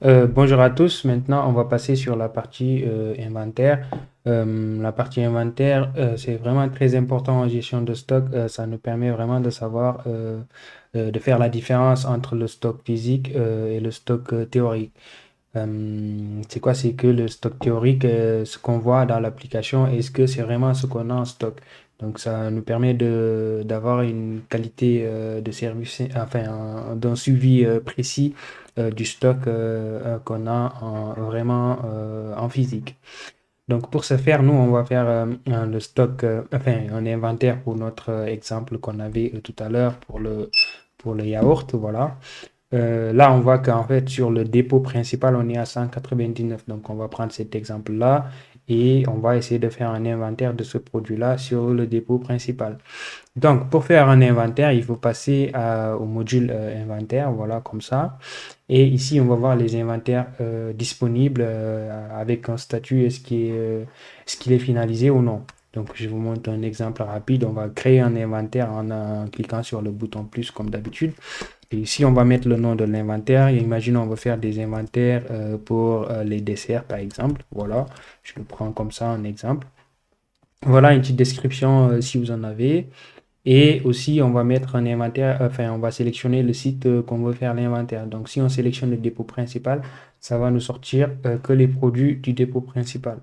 Bonjour à tous. Maintenant, on va passer sur la partie inventaire. La partie inventaire, c'est vraiment très important en gestion de stock. Ça nous permet vraiment de savoir, de faire la différence entre le stock physique et le stock théorique. C'est quoi? C'est que le stock théorique, ce qu'on voit dans l'application, est-ce que c'est vraiment ce qu'on a en stock? Donc, ça nous permet d'avoir une qualité de service, enfin, d'un suivi précis du stock qu'on a vraiment en physique. Donc, pour ce faire, nous, on va faire le stock, enfin, un inventaire pour notre exemple qu'on avait tout à l'heure pour le yaourt, voilà. Là, on voit qu'en fait, sur le dépôt principal, on est à 199. Donc, on va prendre cet exemple-là et on va essayer de faire un inventaire de ce produit-là sur le dépôt principal. Donc, pour faire un inventaire, il faut passer au module inventaire, voilà, comme ça. Et ici, on va voir les inventaires disponibles avec un statut, est-ce qu'il est finalisé ou non. Donc, je vous montre un exemple rapide. On va créer un inventaire en cliquant sur le bouton plus comme d'habitude. Et ici, on va mettre le nom de l'inventaire. Et imaginons, on va faire des inventaires pour les desserts, par exemple. Voilà, je le prends comme ça en exemple. Voilà une petite description si vous en avez. Et aussi, on va mettre un inventaire, enfin, on va sélectionner le site qu'on veut faire l'inventaire. Donc, si on sélectionne le dépôt principal, ça va nous sortir que les produits du dépôt principal.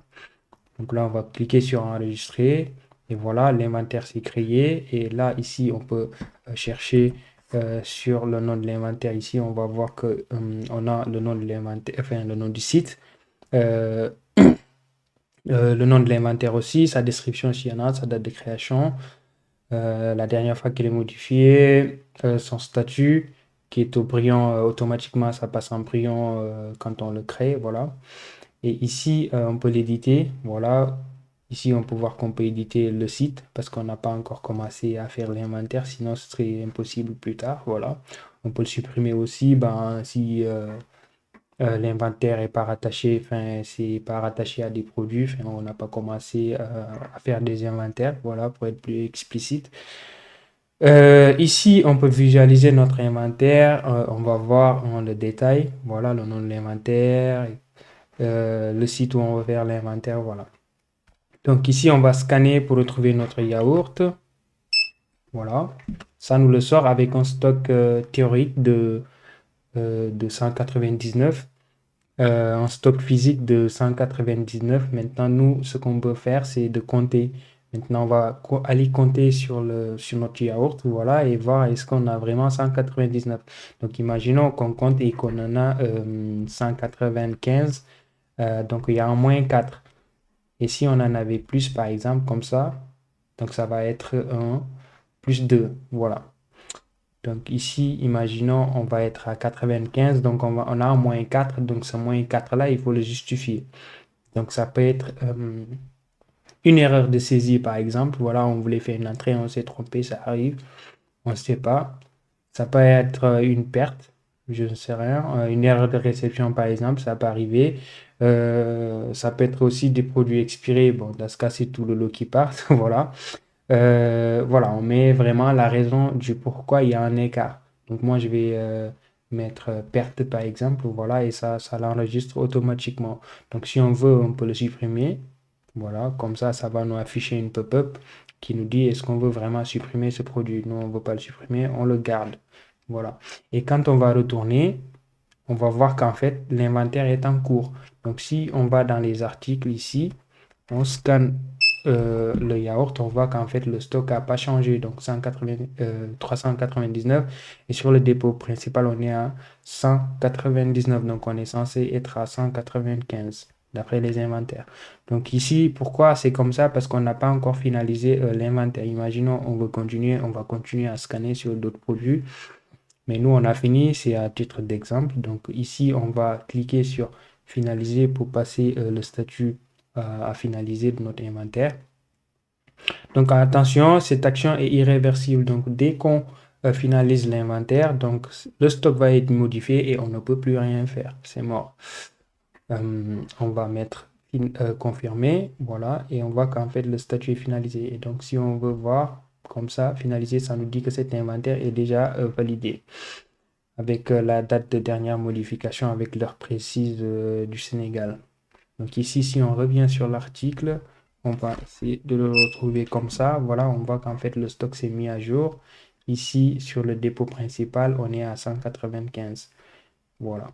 Donc là, on va cliquer sur enregistrer. Et voilà, l'inventaire s'est créé. Et là, ici, on peut chercher sur le nom de l'inventaire. Ici, on va voir que on a le nom de l'inventaire, enfin, le nom du site. Euh, le nom de l'inventaire aussi, sa description s'il y en a, sa date de création. La dernière fois qu'il est modifié, son statut qui est au brillant automatiquement, ça passe en brillant quand on le crée, voilà. Et ici, on peut l'éditer, voilà. Ici, on peut voir qu'on peut éditer le site parce qu'on n'a pas encore commencé à faire l'inventaire, sinon ce serait impossible plus tard, voilà. On peut le supprimer aussi, ben, si l'inventaire est pas rattaché, enfin, c'est pas rattaché à des produits, enfin, on n'a pas commencé à faire des inventaires, voilà, pour être plus explicite. Ici, on peut visualiser notre inventaire. On va voir en le détail. Voilà le nom de l'inventaire, le site où on va faire l'inventaire. Voilà. Donc ici, on va scanner pour retrouver notre yaourt. Voilà. Ça nous le sort avec un stock théorique de 199. Un stock physique de 199. Maintenant, nous, ce qu'on peut faire, c'est de compter. Maintenant, on va aller compter sur notre yaourt, voilà, et voir est-ce qu'on a vraiment 199. Donc, imaginons qu'on compte et qu'on en a 195. Donc, il y a un moins 4. Et si on en avait plus, par exemple, comme ça, donc ça va être un plus 2. Voilà. Donc ici, imaginons, on va être à 95, donc on a un moins 4, donc ce moins 4-là, il faut le justifier. Donc ça peut être une erreur de saisie, par exemple. Voilà, on voulait faire une entrée, on s'est trompé, ça arrive, on ne sait pas. Ça peut être une perte, je ne sais rien. Une erreur de réception, par exemple, ça peut arriver. Ça peut être aussi des produits expirés. Bon, dans ce cas, c'est tout le lot qui part. Voilà. Voilà, on met vraiment la raison du pourquoi il y a un écart. Donc moi, je vais mettre perte par exemple, voilà, et ça l'enregistre automatiquement. Donc si on veut, on peut le supprimer. Voilà, comme ça va nous afficher une pop-up qui nous dit est-ce qu'on veut vraiment supprimer ce produit. Nous, on ne veut pas le supprimer, on le garde. Voilà. Et quand on va retourner, on va voir qu'en fait, l'inventaire est en cours. Donc si on va dans les articles ici, on scanne le yaourt, on voit qu'en fait le stock n'a pas changé, donc 399. Et sur le dépôt principal, on est à 199, donc on est censé être à 195 d'après les inventaires. Donc ici, pourquoi c'est comme ça? Parce qu'on n'a pas encore finalisé l'inventaire. Imaginons, on veut continuer, on va continuer à scanner sur d'autres produits. Mais nous, on a fini, c'est à titre d'exemple. Donc ici, on va cliquer sur finaliser pour passer le statut à finaliser de notre inventaire. Donc attention, cette action est irréversible. Donc dès qu'on finalise l'inventaire, donc le stock va être modifié et on ne peut plus rien faire. C'est mort. On va mettre confirmer, voilà, et on voit qu'en fait le statut est finalisé. Et donc si on veut voir comme ça, finaliser, ça nous dit que cet inventaire est déjà validé. avec la date de dernière modification avec l'heure précise du Sénégal. Donc ici, si on revient sur l'article, on va essayer de le retrouver comme ça. Voilà, on voit qu'en fait, le stock s'est mis à jour. Ici, sur le dépôt principal, on est à 195. Voilà.